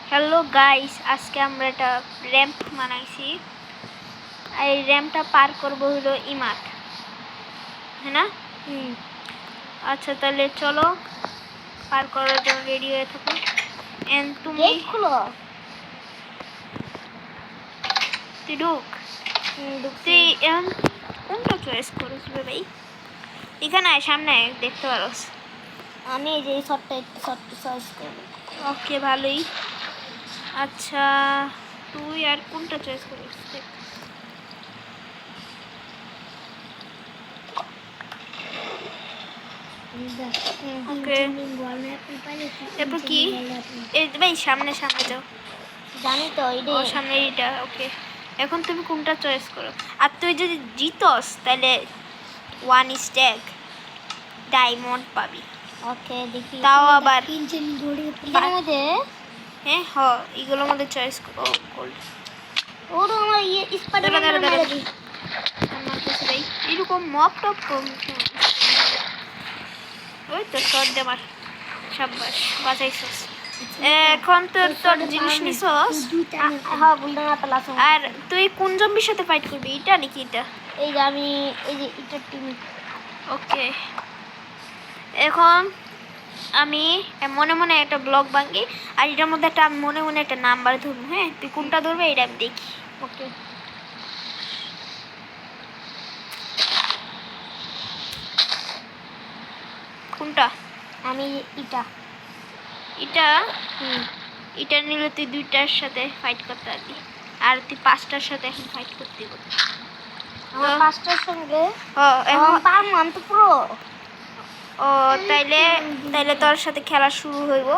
Hello guys, আজকে আমরা একটা র্যাম্প বানাইছি। এই র্যাম্পটা পার করবো হলো ইমাদ, হ্যাঁ না? আচ্ছা তাহলে চলো পার করার জন্য রেডি হয়ে থাকো। এন্ড তুমি খুলো, তুই ঢুক। তুই কোনটা চয়েস করিস ভাই? এখানে আয়, সামনে আয়, দেখতে পারোস। আমি এই যে শর্টটা চয়েস করব। ওকে, ভালোই। আচ্ছা তুই আর কোনটা চয়েস করিস? ওকে, এরপর কি? এই ভাই সামনে সামনে যাও। জানি তো ও সামনে এইটা। ওকে, এখন তুমি কোনটা চয়েস করো? আর তুই যদি জিতস তাহলে 1 স্ট্যাক ডায়মন্ড পাবি। ওকে দেখি, তাও আবার হ্যাঁ এগুলোর মধ্যে চয়েস করো। ওর আমার স্পাইডারম্যান মেরে দি। আমার কাছে ভাই এরকম মপ টপ কম। ওই তো শট দে আমার, সাব্বাস, বাঁচাইছস। এখন তোর জিনিস নিছস। হ্যাঁ বুঝলাম না প্লাস। আর তুই কোন জম্বির সাথে ফাইট করবি, এটা নাকি এটা? এই যে আমি এই যে এটা টিম। ওকে, এখন আমি মনে মনে একটা ব্লগ ভাঙি, আর এটার মধ্যে একটা মনে মনে একটা নাম্বার ধরবো। হ্যাঁ, তুই কোনটা ধরবে এটা আমি দেখি। ওকে, কোনটা? আমি এটা এটা এটা নিলে তুই 2টার সাথে ফাইট করতে পারবি, আর তুই 5টার সাথে এখন ফাইট করতে পারবি। আমার 5টার সঙ্গে এখন পারমান তো পুরো। ও তাইলে তাইলে তোর সাথে খেলা শুরু হইব।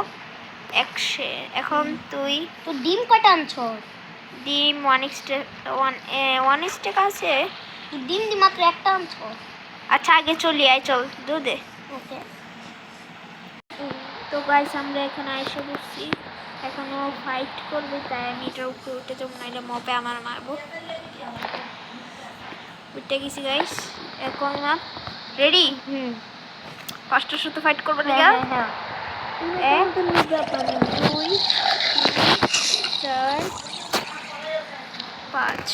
এখন তুই তো ডিম কটা আনছো? ডিম 1 স্টেক আছে। ডিম দি মাত্র একটা আনছো? আচ্ছা আগে চলি আয়, চল দুধে। ওকে, তো গাইস আমরা এখানে এসে বসছি, এখনো ফাইট করবে, তাই আমি এটার উপরে উঠে যাবো, নাহলে মপে আমার মারবো। উঠে গেছি গাইস, এখন রেডি। 5টার সাথে ফাইট করবো না? 1 2 3 4 5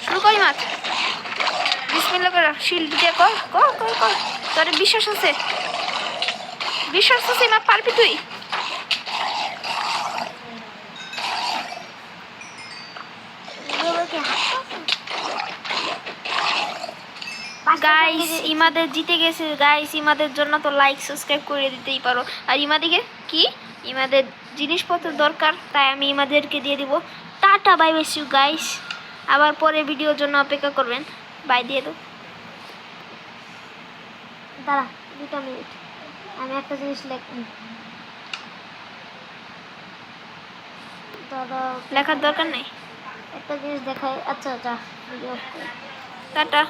শুরু করি মাছ। বিসমিল্লাহ করে শিল্ড দিয়ে কর কর কর কর। তোর বিশ্বাস আছে, বিশ্বাস আছে মা, পারবি তুই। গাইস ইমাদের জিতে গেছে গাইস, ইমাদের জন্য তো লাইক সাবস্ক্রাইব করে দিতেই পারো। আর ইমাদিকে কি ইমাদের জিনিসপত্র দরকার, তাই আমি ইমাদেরকে দিয়ে দিব। টাটা, বাই বাই ইউ গাইস, আবার পরে ভিডিওর জন্য অপেক্ষা করবেন। বাই দিয়ে দাও। দাঁড়া 2 মিনিট, আমি একটা জিনিস লেখার দরকার নেই, একটা জিনিস দেখাই। আচ্ছা যা, টাটা।